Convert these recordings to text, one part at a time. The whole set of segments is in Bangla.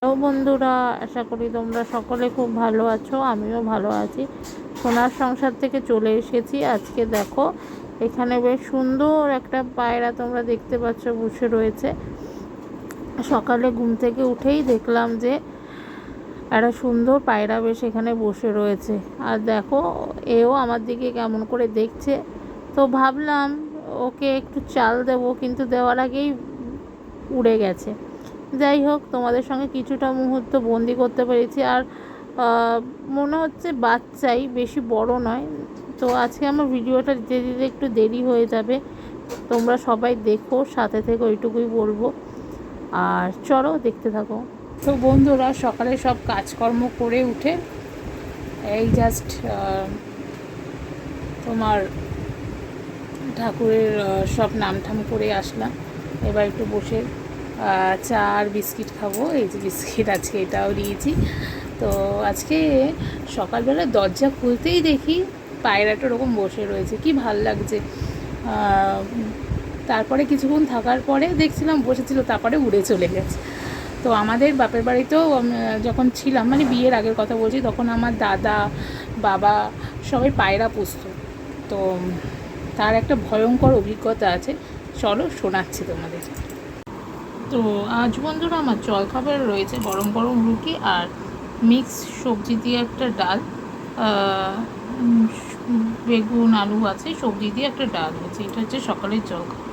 হ্যালো বন্ধুরা, আশা করি তোমরা সকলে খুব ভালো আছো। আমিও ভালো আছি। সোনার সংসার থেকে চলে এসেছি। আজকে দেখো, এখানে বেশ সুন্দর একটা পায়রা তোমরা দেখতে পাচ্ছ বসে রয়েছে। সকালে ঘুম থেকে উঠেই দেখলাম যে একটা সুন্দর পায়রা বেশ এখানে বসে রয়েছে। আর দেখো, এও আমার দিকে কেমন করে দেখছে। তো ভাবলাম ওকে একটু চাল দেবো, কিন্তু দেওয়ার আগেই উড়ে গেছে। যাই হোক, তোমাদের সঙ্গে কিছুটা মুহূর্ত বন্দি করতে পেরেছি। আর মনে হচ্ছে বাচ্চাই, বেশি বড় নয়। তো আজকে আমার ভিডিওটা দিতে দিতে একটু দেরি হয়ে যাবে। তোমরা সবাই দেখো, সাথে থেকে ওইটুকুই বলবো। আর চলো দেখতে থাকো। তো বন্ধুরা, সকালে সব কাজকর্ম করে উঠে এই জাস্ট তোমার ঠাকুরের সব নামঠাম করে আসলাম। এবার একটু বসে চা আর বিস্কিট খাবো। এই যে বিস্কিট আজকে এটাও নিয়েছি। তো আজকে সকালবেলা দরজা খুলতেই দেখি পায়রাটা ওরকম বসে রয়েছে, কি ভাল লাগছে। তারপরে কিছুক্ষণ থাকার পরে দেখছিলাম বসেছিল, তারপরে উড়ে চলে গেছে। তো আমাদের বাপের বাড়িতেও যখন ছিলাম, মানে বিয়ের আগের কথা বলছি, তখন আমার দাদা বাবা সবাই পায়রা পুষত। তো তার একটা ভয়ঙ্কর অভিজ্ঞতা আছে, চলো শোনাচ্ছি তোমাদের। তো আজ বন্ধুরা আমার জলখাবার রয়েছে গরম গরম রুটি আর মিক্স সবজি দিয়ে একটা ডাল, বেগুন আলু আছে, সবজি দিয়ে একটা ডাল আছে। এটা হচ্ছে সকালের জলখাবার।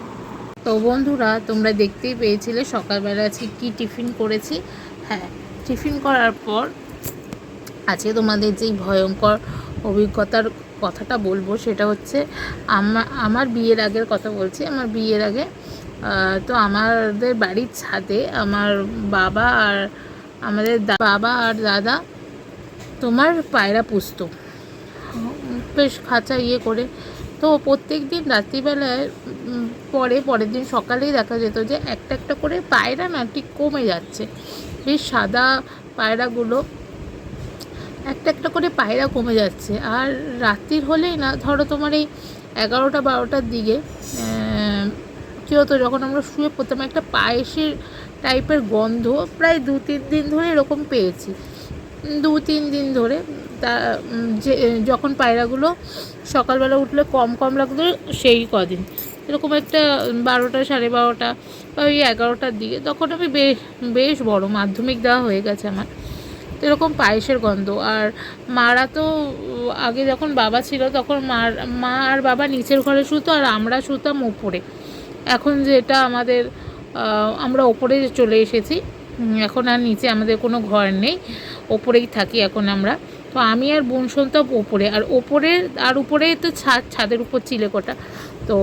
তো বন্ধুরা, তোমরা দেখতেই পেয়েছিলে সকালবেলা আজকে কী টিফিন করেছি। হ্যাঁ, টিফিন করার পর আজকে তোমাদের যেই ভয়ঙ্কর অভিজ্ঞতার কথাটা বলবো, সেটা হচ্ছে আমার বিয়ের আগের কথা বলছি। আমার বিয়ের আগে তো আমাদের বাড়ির ছাদে আমার বাবা আর দাদা তোমার পায়রা পুষতো, বেশ খাঁচা করে। তো প্রত্যেক দিন রাত্রিবেলায় পরের দিন সকালেই দেখা যেত যে একটা একটা করে পায়রা না ঠিক কমে যাচ্ছে। বেশ সাদা পায়রাগুলো একটা একটা করে পায়রা কমে যাচ্ছে। আর রাত্রির হলেই না, ধরো তোমার এই 11টা-12টার দিকে কী হতো, যখন আমরা শুয়ে পড়তাম একটা পায়েসের টাইপের গন্ধ প্রায় 2-3 দিন ধরে এরকম পেয়েছি। 2-3 দিন ধরে তা যে যখন পায়রাগুলো সকালবেলা উঠলে কম কম লাগতো, সেই কদিন এরকম একটা 12টা, 12:30 বা ওই 11টার দিকে, তখন আমি বেশ বড় মাধ্যমিক দেওয়া হয়ে গেছে আমার। তো এরকম পায়েসের গন্ধ। আর মারা তো আগে যখন বাবা ছিল তখন মা আর বাবা নিচের ঘরে শুতো আর আমরা শুতাম ওপরে। এখন যেটা আমাদের আমরা ওপরে চলে এসেছি, এখন আর নিচে আমাদের কোনো ঘর নেই, ওপরেই থাকি এখন আমরা। তো আমি আর বোন শুনতাম ওপরে, আর উপরে তো ছাদের উপর চিলেকোঠা। তো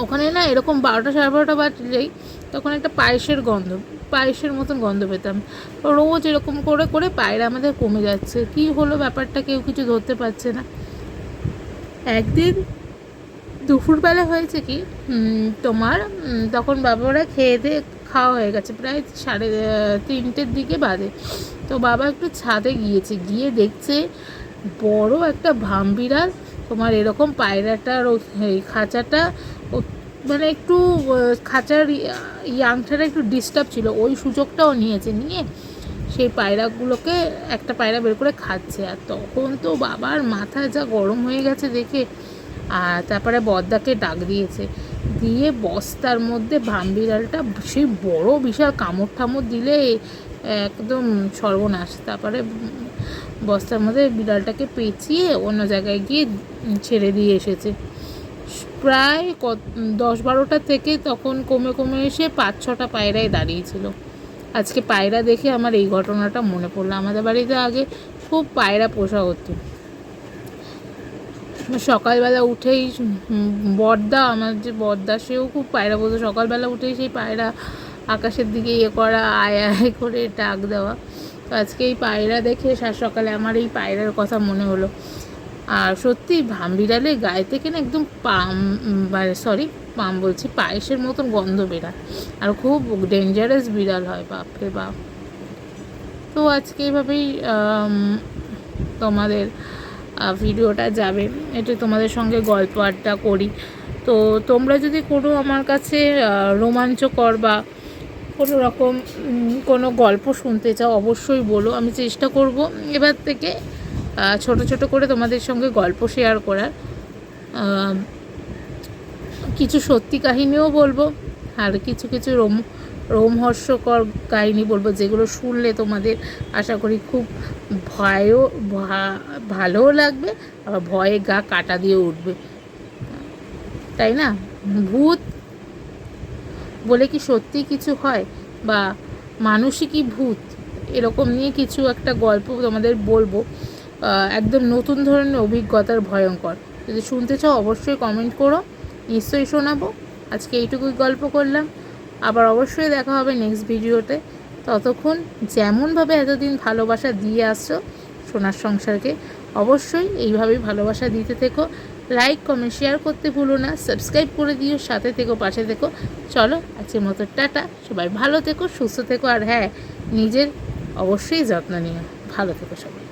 ওখানে না এরকম 12টা, 12:30 বাজলেই তখন একটা পায়েসের মতন গন্ধ পেতাম। রোজ এরকম করে করে পায়রা আমাদের কমে যাচ্ছে। কি হলো ব্যাপারটা কেউ কিছু ধরতে পারছে না। একদিন দুপুরবেলা হয়েছে কি, তোমার তখন বাবারা খেয়ে দিয়ে খাওয়া হয়ে গেছে, প্রায় 3:30-র দিকে বাজে। তো বাবা একটু ছাদে গিয়ে দেখছে বড় একটা ভামবিড়াল তোমার এরকম পায়রাটার এই খাঁচাটা, মানে একটু খাঁচার ইয়াংটারা একটু ডিস্টার্ব ছিল, ওই সুযোগটাও নিয়ে সেই পায়রাগুলোকে একটা পায়রা বের করে খাচ্ছে। আর তখন তো বাবার মাথা যা গরম হয়ে গেছে দেখে, আর তারপরে বদ্দাকে ডাক দিয়ে বস্তার মধ্যে ভামবিড়ালটা, সেই বড় বিশাল কামড় দিলে একদম সর্বনাশ। তারপরে বস্তার মধ্যে বিড়ালটাকে পেঁচিয়ে অন্য জায়গায় গিয়ে ছেড়ে দিয়ে এসেছে। প্রায় 10-12টা থেকে তখন কমে কমে এসে 5-6টা পায়রায় দাঁড়িয়েছিল। আজকে পায়রা দেখে আমার এই ঘটনাটা মনে পড়লো। আমাদের বাড়িতে আগে খুব পায়রা পোষা হতো। সকালবেলা উঠেই আমার যে বড়দা, সেও খুব পায়রা বলতো। সকালবেলা উঠেই সেই পায়রা আকাশের দিকে করা, আয় আয় করে ডাক দেওয়া। তো আজকে এই পায়রা দেখে সকালে আমার এই পায়রার কথা মনে হলো। আর সত্যি ভামবিড়ালের গায়ে থেকে না একদম পাম বলছি, পায়েসের মতন গন্ধ বেরায়, আর খুব ডেঞ্জারাস বিড়াল হয়, বাপরে বাপ। তো আজকে এইভাবেই তোমাদের ভিডিওটা যাবে, এটা তোমাদের সঙ্গে গল্প আড্ডা করি। তো তোমরা যদি কোনো আমার কাছে রোমাঞ্চকর বা কোনো রকম কোনো গল্প শুনতে চাও অবশ্যই বলো, আমি চেষ্টা করব এবার থেকে ছোট ছোট করে তোমাদের সঙ্গে গল্প শেয়ার করার। কিছু সত্যি কাহিনীও বলবো, আর কিছু কিছু রোমহর্ষকর কাহিনী বলবো, যেগুলো শুনলে তোমাদের আশা করি খুব ভয়ও ভালোও লাগবে, আবার ভয়ে গা কাটা দিয়ে উঠবে, তাই না? ভূত বলে কি সত্যি কিছু হয়, বা মানুষই কি ভূত, এরকম নিয়ে কিছু একটা গল্প তোমাদের বলবো, একদম নতুন ধরনের অভিজ্ঞতার, ভয়ঙ্কর। যদি শুনতে চাও অবশ্যই কমেন্ট করো, নিশ্চয়ই শোনাবো। আজকে এইটুকুই গল্প করলাম, আবার অবশ্যই দেখা হবে নেক্সট ভিডিওতে। ততক্ষণ যেমনভাবে এতদিন ভালোবাসা দিয়ে আসছো সোনার সংসারকে, অবশ্যই এইভাবেই ভালোবাসা দিতে থেকো। লাইক কমেন্ট শেয়ার করতে ভুলো না, সাবস্ক্রাইব করে দিও, সাথে থেকো, পাশে থেকো। চলো আজকের মতো টাটা, সবাই ভালো থেকো, সুস্থ থেকো, আর হ্যাঁ, নিজের অবশ্যই যত্ন নিও। ভালো থেকো সবাই।